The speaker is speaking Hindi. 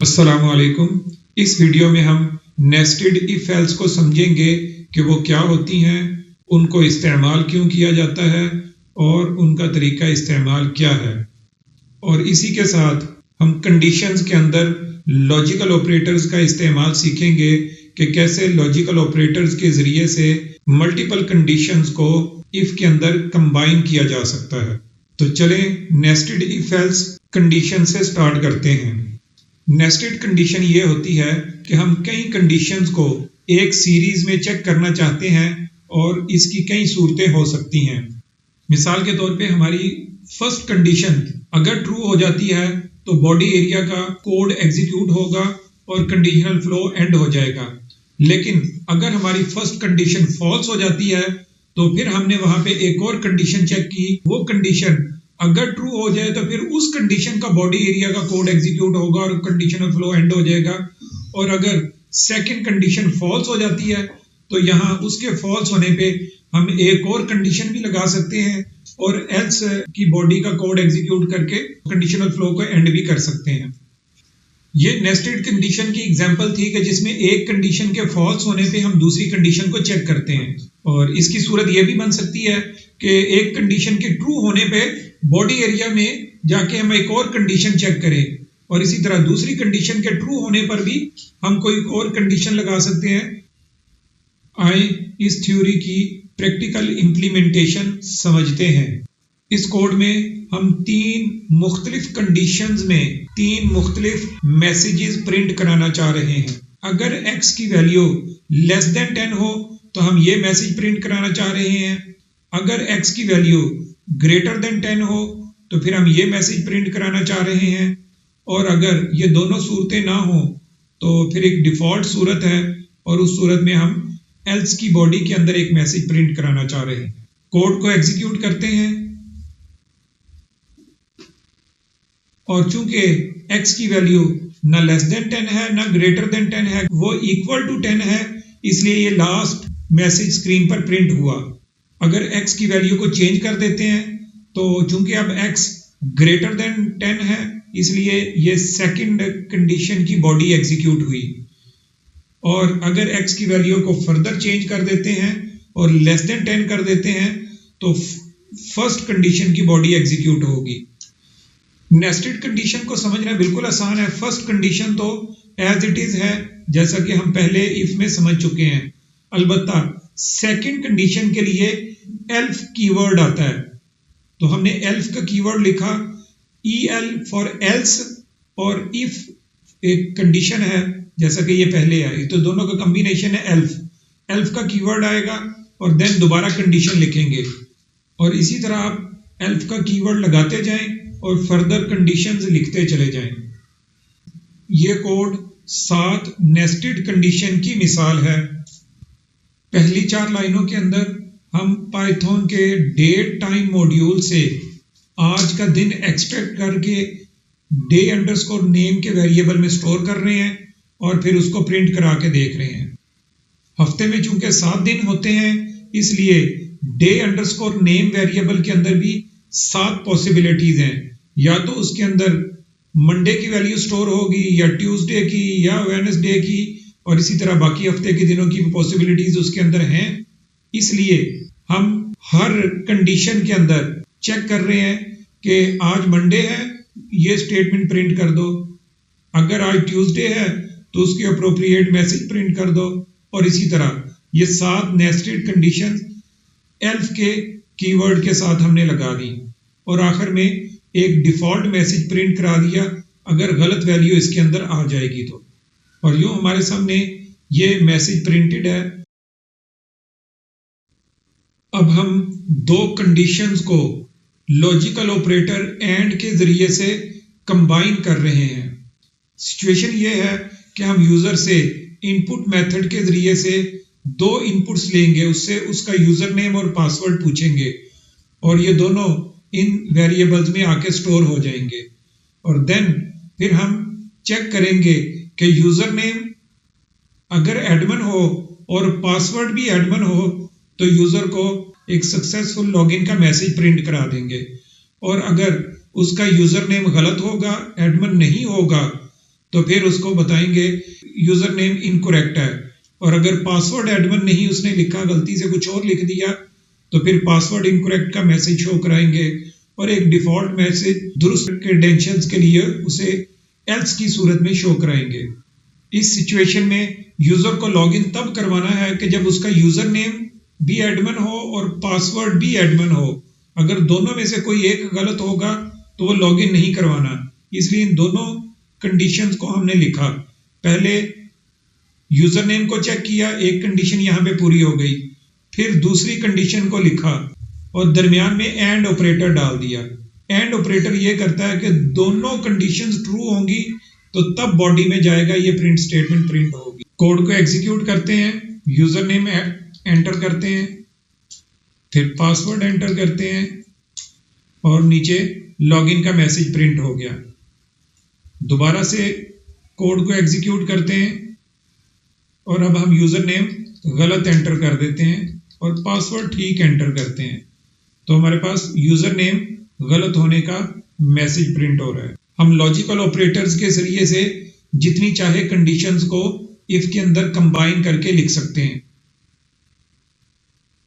अस्सलामुअलैकुम। इस वीडियो में हम नेस्टेड इफ एल्स को समझेंगे कि वो क्या होती हैं, उनको इस्तेमाल क्यों किया जाता है और उनका तरीका इस्तेमाल क्या है। और इसी के साथ हम कंडीशंस के अंदर लॉजिकल ऑपरेटर्स का इस्तेमाल सीखेंगे कि कैसे लॉजिकल ऑपरेटर्स के ज़रिए से मल्टीपल कंडीशंस को इफ के अंदर कंबाइन किया जा सकता है। तो चलें नेस्टेड इफ एल्स कंडीशन से स्टार्ट करते हैं। नेस्टेड कंडीशन ये होती है कि हम कई कंडीशंस को एक सीरीज में चेक करना चाहते हैं और इसकी कई सूरतें हो सकती हैं। मिसाल के तौर पे हमारी फर्स्ट कंडीशन अगर ट्रू हो जाती है तो बॉडी एरिया का कोड एग्जीक्यूट होगा और कंडीशनल फ्लो एंड हो जाएगा। लेकिन अगर हमारी फर्स्ट कंडीशन फॉल्स हो जाती है तो फिर हमने वहां पे एक और कंडीशन चेक की, वो कंडीशन अगर ट्रू हो जाए तो फिर उस कंडीशन का बॉडी एरिया का कोड एग्जीक्यूट होगा और कंडीशनल फ्लो एंड हो जाएगा। और अगर सेकंड कंडीशन फॉल्स हो जाती है तो यहाँ उसके फॉल्स होने पे हम एक और कंडीशन भी लगा सकते हैं और एल्स की बॉडी का कोड एग्जीक्यूट करके कंडीशनल फ्लो को एंड भी कर सकते हैं। ये नेस्टेड कंडीशन की एग्जांपल थी कि जिसमें एक कंडीशन के फॉल्स होने पे हम दूसरी कंडीशन को चेक करते हैं। और इसकी सूरत ये भी बन सकती है कि एक कंडीशन के ट्रू होने पे बॉडी एरिया में जाके हम एक और कंडीशन चेक करें और इसी तरह दूसरी कंडीशन के ट्रू होने पर भी हम कोई और कंडीशन लगा सकते हैं। आए इस थ्योरी की प्रैक्टिकल इम्प्लीमेंटेशन समझते हैं। इस कोड में हम तीन मुख्तलिफ कंडीशंस में तीन मुख्तलिफ मैसेजेस प्रिंट कराना चाह रहे हैं। अगर x की वैल्यू लेस देन 10 हो तो हम ये मैसेज प्रिंट कराना चाह रहे हैं। अगर x की वैल्यू ग्रेटर देन 10 हो तो फिर हम ये मैसेज प्रिंट कराना चाह रहे हैं। और अगर ये दोनों सूरतें ना हो तो फिर एक डिफॉल्ट सूरत है और उस सूरत में हम एल्स की बॉडी के अंदर एक मैसेज प्रिंट कराना चाह रहे हैं। कोड को एग्जीक्यूट करते हैं और चूंकि x की वैल्यू ना लेस देन 10 है ना ग्रेटर देन 10 है, वो इक्वल टू 10 है, इसलिए ये लास्ट मैसेज स्क्रीन पर प्रिंट हुआ। अगर x की वैल्यू को चेंज कर देते हैं तो चूंकि अब x ग्रेटर देन 10 है इसलिए ये सेकंड कंडीशन की बॉडी एग्जीक्यूट हुई। और अगर x की वैल्यू को फर्दर चेंज कर देते हैं और लेस देन 10 कर देते हैं तो फर्स्ट कंडीशन की बॉडी एग्जीक्यूट होगी। नेस्टेड कंडीशन को समझना बिल्कुल आसान है। फर्स्ट कंडीशन तो एज इट इज है जैसा कि हम पहले इफ में समझ चुके हैं। अलबत्ता सेकंड कंडीशन के लिए एल्फ कीवर्ड आता है तो हमने एल्फ का कीवर्ड लिखा EL फॉर एल्स और इफ एक कंडीशन है जैसा कि ये पहले है, तो दोनों का कॉम्बिनेशन है एल्फ। एल्फ का कीवर्ड आएगा और देन दोबारा कंडीशन लिखेंगे और इसी तरह आप एल्फ का कीवर्ड लगाते जाएं और फर्दर कंडीशंस लिखते चले जाएं। ये कोड 7 नेस्टेड कंडीशन की मिसाल है। पहली 4 लाइनों के अंदर हम पाइथन के डेट टाइम मॉड्यूल से आज का दिन एक्सट्रैक्ट करके डे अंडरस्कोर नेम के वेरिएबल में स्टोर कर रहे हैं और फिर उसको प्रिंट करा के देख रहे हैं। हफ्ते में चूंकि 7 दिन होते हैं इसलिए डे अंडरस्कोर नेम वेरिएबल के अंदर भी 7 पॉसिबिलिटीज हैं। या तो उसके अंदर मंडे की वैल्यू स्टोर होगी या ट्यूसडे की या वेडनेसडे की और इसी तरह बाकी हफ्ते के दिनों की पॉसिबिलिटीज उसके अंदर हैं। इसलिए हम हर कंडीशन के अंदर चेक कर रहे हैं कि आज मंडे है, ये स्टेटमेंट प्रिंट कर दो। अगर आज ट्यूसडे है तो उसके अप्रोप्रिएट मैसेज प्रिंट कर दो और इसी तरह ये 7 नेस्टेड कंडीशन एल्फ के कीवर्ड के साथ हमने लगा दी और आखिर में एक डिफॉल्ट मैसेज प्रिंट करा दिया अगर गलत वैल्यू इसके अंदर आ जाएगी तो। और यूं हमारे सामने ये मैसेज प्रिंटेड है। अब हम 2 कंडीशंस को लॉजिकल ऑपरेटर एंड के जरिए से कंबाइन कर रहे हैं। सिचुएशन ये है कि हम यूजर से इनपुट मेथड के जरिए से 2 इनपुट्स लेंगे, उससे उसका यूजर नेम और पासवर्ड पूछेंगे और ये दोनों इन वेरिएबल्स में आके स्टोर हो जाएंगे। और देन फिर हम चेक करेंगे कि यूजर नेम अगर एडमिन हो और पासवर्ड भी एडमिन हो तो यूजर को एक सक्सेसफुल लॉगिन का मैसेज प्रिंट करा देंगे। और अगर उसका यूजर नेम गलत होगा, एडमिन नहीं होगा, तो फिर उसको बताएंगे यूजर नेम इनकरेक्ट है, और अगर पासवर्ड एडमिन नहीं उसने लिखा, गलती से कुछ और लिख दिया, तो फिर पासवर्ड इनकरेक्ट का मैसेज शो कराएंगे और एक डिफॉल्ट मैसेज दुरुस्त क्रेडेंशियल्स के लिए उसे एल्स की सूरत में शो कराएंगे। इस सिचुएशन में यूजर को लॉगिन तब करवाना है कि जब उसका यूजर नेम भी एडमिन हो और पासवर्ड भी एडमिन हो। अगर दोनों में से कोई एक गलत होगा तो वो लॉगिन नहीं करवाना। इसलिए इन दोनों कंडीशंस को हमने लिखा। पहले यूजर नेम को चेक किया, एक कंडीशन यहाँ पे पूरी हो गई, फिर दूसरी कंडीशन को लिखा और दरमियान में एंड ऑपरेटर डाल दिया। एंड ऑपरेटर ये करता है कि दोनों कंडीशंस ट्रू होंगी तो तब बॉडी में जाएगा, ये प्रिंट स्टेटमेंट प्रिंट होगी। कोड को एग्जीक्यूट करते हैं, यूजर नेम एंटर करते हैं, फिर पासवर्ड एंटर करते हैं और नीचे लॉगिन का मैसेज प्रिंट हो गया। दोबारा से कोड को एग्जीक्यूट करते हैं और अब हम यूजर नेम गलत एंटर कर देते हैं और पासवर्ड ठीक एंटर करते हैं, तो हमारे पास यूजर नेम गलत होने का मैसेज प्रिंट हो रहा है। हम लॉजिकल ऑपरेटर्स के जरिए से जितनी चाहे कंडीशंस को इफ के अंदर कंबाइन करके लिख सकते हैं।